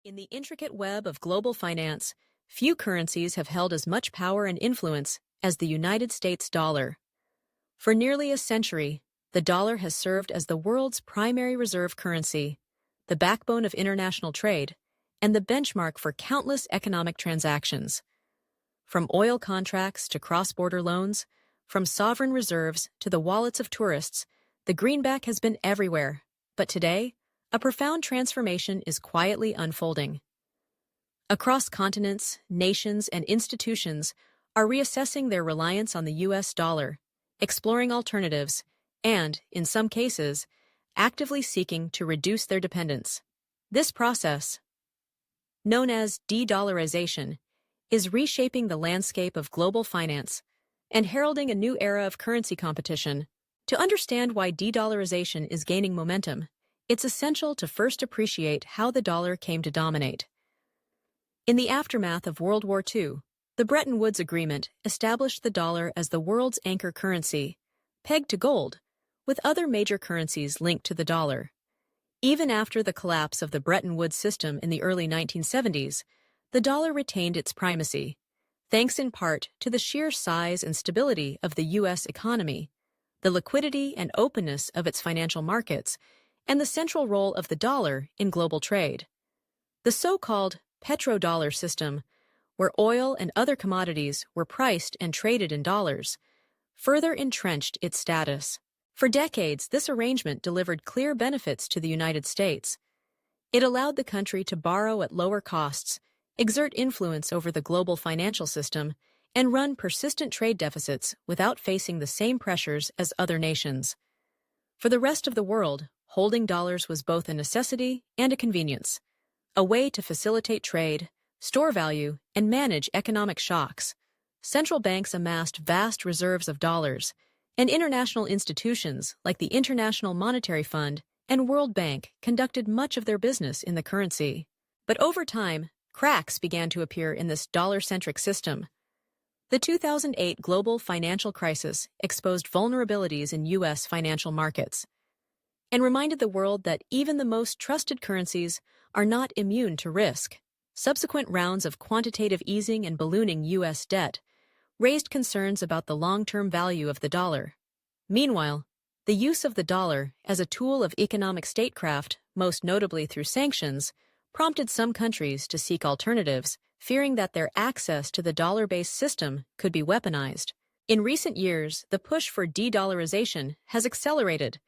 In the intricate web of global finance, few currencies have held as much power and influence as the United States dollar. For nearly a century, the dollar has served as the world's primary reserve currency, the backbone of international trade, and the benchmark for countless economic transactions. From oil contracts to cross-border loans, from sovereign reserves to the wallets of tourists, the greenback has been everywhere. But today, a profound transformation is quietly unfolding. Across continents, nations, and institutions are reassessing their reliance on the U.S. dollar, exploring alternatives, and, in some cases, actively seeking to reduce their dependence. This process, known as de-dollarization, is reshaping the landscape of global finance and heralding a new era of currency competition. To understand why de-dollarization is gaining momentum, it's essential to first appreciate how the dollar came to dominate. In the aftermath of World War II, the Bretton Woods Agreement established the dollar as the world's anchor currency, pegged to gold, with other major currencies linked to the dollar. Even after the collapse of the Bretton Woods system in the early 1970s, the dollar retained its primacy, thanks in part to the sheer size and stability of the U.S. economy, the liquidity and openness of its financial markets, and the central role of the dollar in global trade. The so-called petrodollar system, where oil and other commodities were priced and traded in dollars, further entrenched its status. For decades, this arrangement delivered clear benefits to the United States. It allowed the country to borrow at lower costs, exert influence over the global financial system, and run persistent trade deficits without facing the same pressures as other nations. For the rest of the world, holding dollars was both a necessity and a convenience, a way to facilitate trade, store value, and manage economic shocks. Central banks amassed vast reserves of dollars, and international institutions like the International Monetary Fund and World Bank conducted much of their business in the currency. But over time, cracks began to appear in this dollar-centric system. The 2008 global financial crisis exposed vulnerabilities in U.S. financial markets and reminded the world that even the most trusted currencies are not immune to risk. Subsequent rounds of quantitative easing and ballooning U.S. debt raised concerns about the long-term value of the dollar. Meanwhile, the use of the dollar as a tool of economic statecraft, most notably through sanctions, prompted some countries to seek alternatives, fearing that their access to the dollar-based system could be weaponized. In recent years, the push for de-dollarization has accelerated,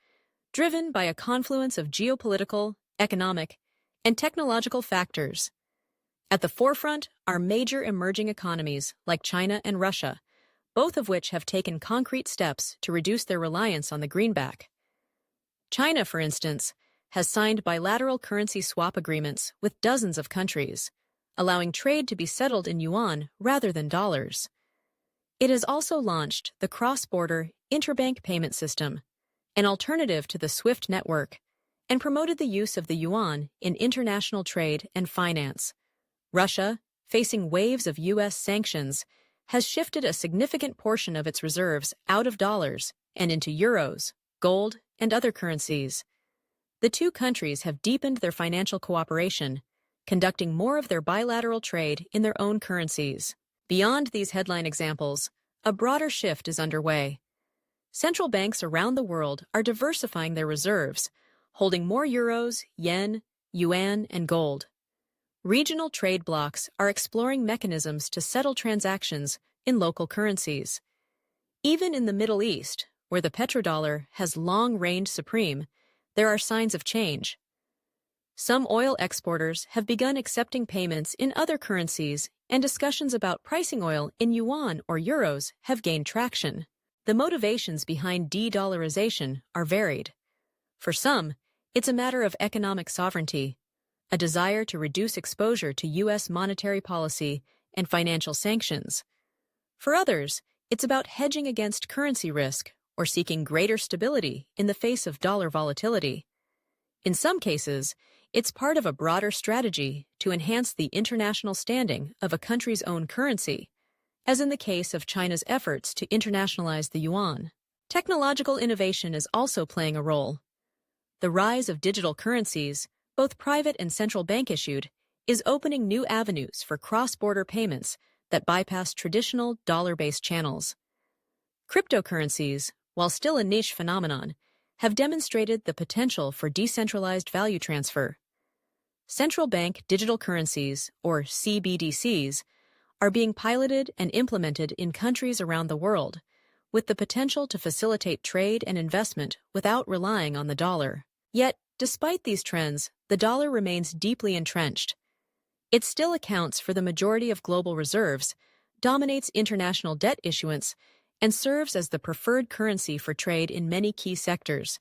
driven by a confluence of geopolitical, economic, and technological factors. At the forefront are major emerging economies like China and Russia, both of which have taken concrete steps to reduce their reliance on the greenback. China, for instance, has signed bilateral currency swap agreements with dozens of countries, allowing trade to be settled in yuan rather than dollars. It has also launched the cross-border interbank payment system, an alternative to the SWIFT network, and promoted the use of the yuan in international trade and finance. Russia, facing waves of U.S. sanctions, has shifted a significant portion of its reserves out of dollars and into euros, gold, and other currencies. The two countries have deepened their financial cooperation, conducting more of their bilateral trade in their own currencies. Beyond these headline examples, a broader shift is underway. Central banks around the world are diversifying their reserves, holding more euros, yen, yuan, and gold. Regional trade blocs are exploring mechanisms to settle transactions in local currencies. Even in the Middle East, where the petrodollar has long reigned supreme, there are signs of change. Some oil exporters have begun accepting payments in other currencies, and discussions about pricing oil in yuan or euros have gained traction. The motivations behind de-dollarization are varied. For some, it's a matter of economic sovereignty, a desire to reduce exposure to U.S. monetary policy and financial sanctions. For others, it's about hedging against currency risk or seeking greater stability in the face of dollar volatility. In some cases, it's part of a broader strategy to enhance the international standing of a country's own currency, as in the case of China's efforts to internationalize the yuan. Technological innovation is also playing a role. The rise of digital currencies, both private and central bank issued, is opening new avenues for cross-border payments that bypass traditional dollar-based channels. Cryptocurrencies, while still a niche phenomenon, have demonstrated the potential for decentralized value transfer. Central bank digital currencies, or CBDCs, are being piloted and implemented in countries around the world, with the potential to facilitate trade and investment without relying on the dollar. Yet, despite these trends, the dollar remains deeply entrenched. It still accounts for the majority of global reserves, dominates international debt issuance, and serves as the preferred currency for trade in many key sectors.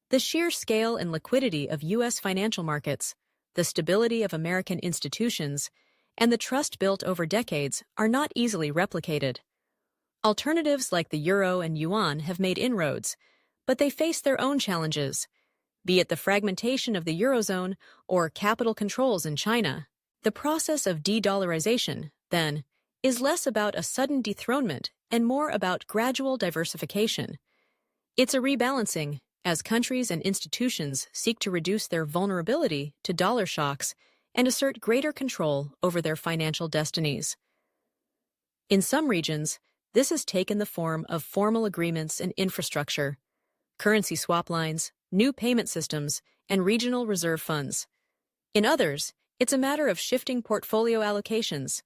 The sheer scale and liquidity of U.S. financial markets, the stability of American institutions, and the trust built over decades are not easily replicated. Alternatives like the euro and yuan have made inroads, but they face their own challenges, be it the fragmentation of the eurozone or capital controls in China. The process of de-dollarization, then, is less about a sudden dethronement and more about gradual diversification. It's a rebalancing, as countries and institutions seek to reduce their vulnerability to dollar shocks and assert greater control over their financial destinies. In some regions, this has taken the form of formal agreements and infrastructure, currency swap lines, new payment systems, and regional reserve funds. In others, it's a matter of shifting portfolio allocations,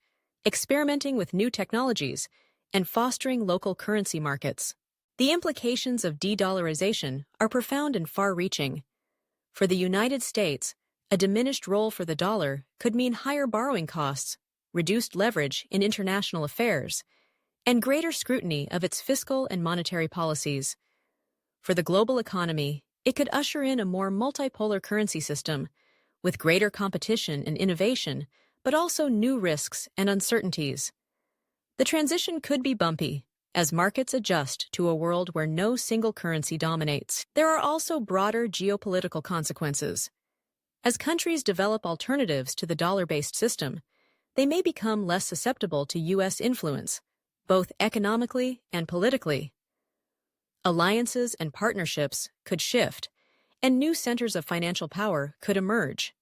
experimenting with new technologies, and fostering local currency markets. The implications of de-dollarization are profound and far-reaching. For the United States, a diminished role for the dollar could mean higher borrowing costs, reduced leverage in international affairs, and greater scrutiny of its fiscal and monetary policies. For the global economy, it could usher in a more multipolar currency system, with greater competition and innovation, but also new risks and uncertainties. The transition could be bumpy, as markets adjust to a world where no single currency dominates. There are also broader geopolitical consequences. As countries develop alternatives to the dollar-based system, they may become less susceptible to U.S. influence, both economically and politically. Alliances and partnerships could shift, and new centers of financial power could emerge.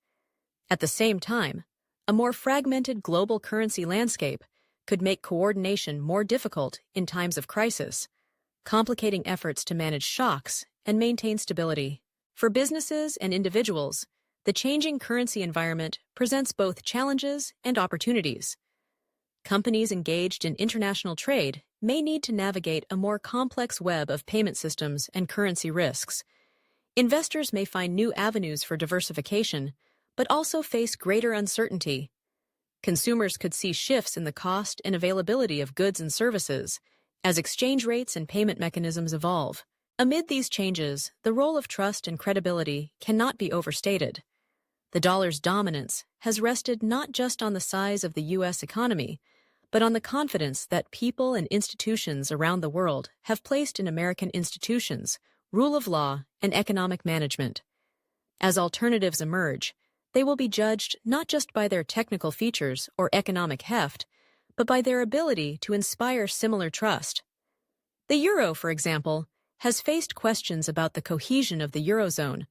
At the same time, a more fragmented global currency landscape could make coordination more difficult in times of crisis, complicating efforts to manage shocks and maintain stability. For businesses and individuals, the changing currency environment presents both challenges and opportunities. Companies engaged in international trade may need to navigate a more complex web of payment systems and currency risks. Investors may find new avenues for diversification, but also face greater uncertainty. Consumers could see shifts in the cost and availability of goods and services as exchange rates and payment mechanisms evolve. Amid these changes, the role of trust and credibility cannot be overstated. The dollar's dominance has rested not just on the size of the U.S. economy, but on the confidence that people and institutions around the world have placed in American institutions, rule of law, and economic management. As alternatives emerge, they will be judged not just by their technical features or economic heft, but by their ability to inspire similar trust. The euro, for example, has faced questions about the cohesion of the eurozone,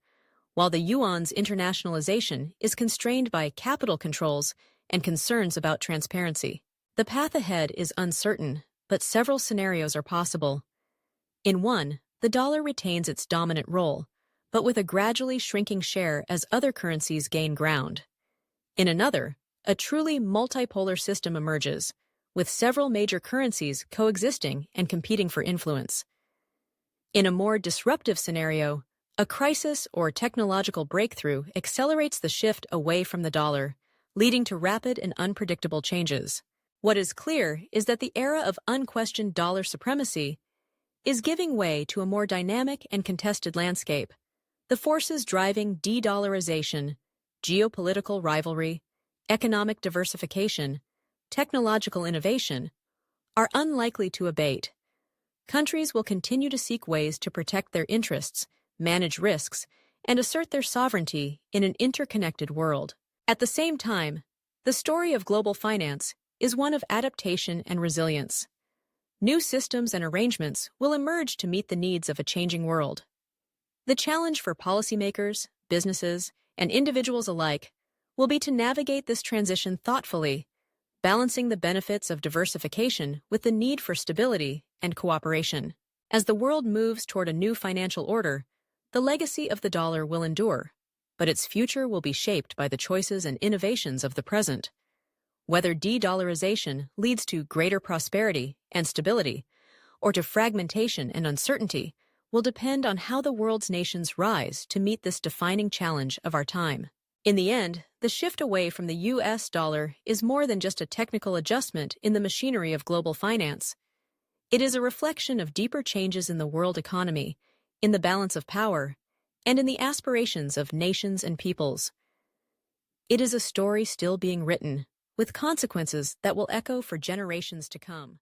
while the yuan's internationalization is constrained by capital controls and concerns about transparency. The path ahead is uncertain, but several scenarios are possible. In one, the dollar retains its dominant role, but with a gradually shrinking share as other currencies gain ground. In another, a truly multipolar system emerges, with several major currencies coexisting and competing for influence. In a more disruptive scenario, a crisis or technological breakthrough accelerates the shift away from the dollar, leading to rapid and unpredictable changes. What is clear is that the era of unquestioned dollar supremacy is giving way to a more dynamic and contested landscape. The forces driving de-dollarization, geopolitical rivalry, economic diversification, technological innovation, are unlikely to abate. Countries will continue to seek ways to protect their interests, manage risks, and assert their sovereignty in an interconnected world. At the same time, the story of global finance is one of adaptation and resilience. New systems and arrangements will emerge to meet the needs of a changing world. The challenge for policymakers, businesses, and individuals alike will be to navigate this transition thoughtfully, balancing the benefits of diversification with the need for stability and cooperation. As the world moves toward a new financial order, the legacy of the dollar will endure, but its future will be shaped by the choices and innovations of the present. Whether de-dollarization leads to greater prosperity and stability, or to fragmentation and uncertainty, will depend on how the world's nations rise to meet this defining challenge of our time. In the end, the shift away from the US dollar is more than just a technical adjustment in the machinery of global finance. It is a reflection of deeper changes in the world economy, in the balance of power, and in the aspirations of nations and peoples. It is a story still being written, with consequences that will echo for generations to come.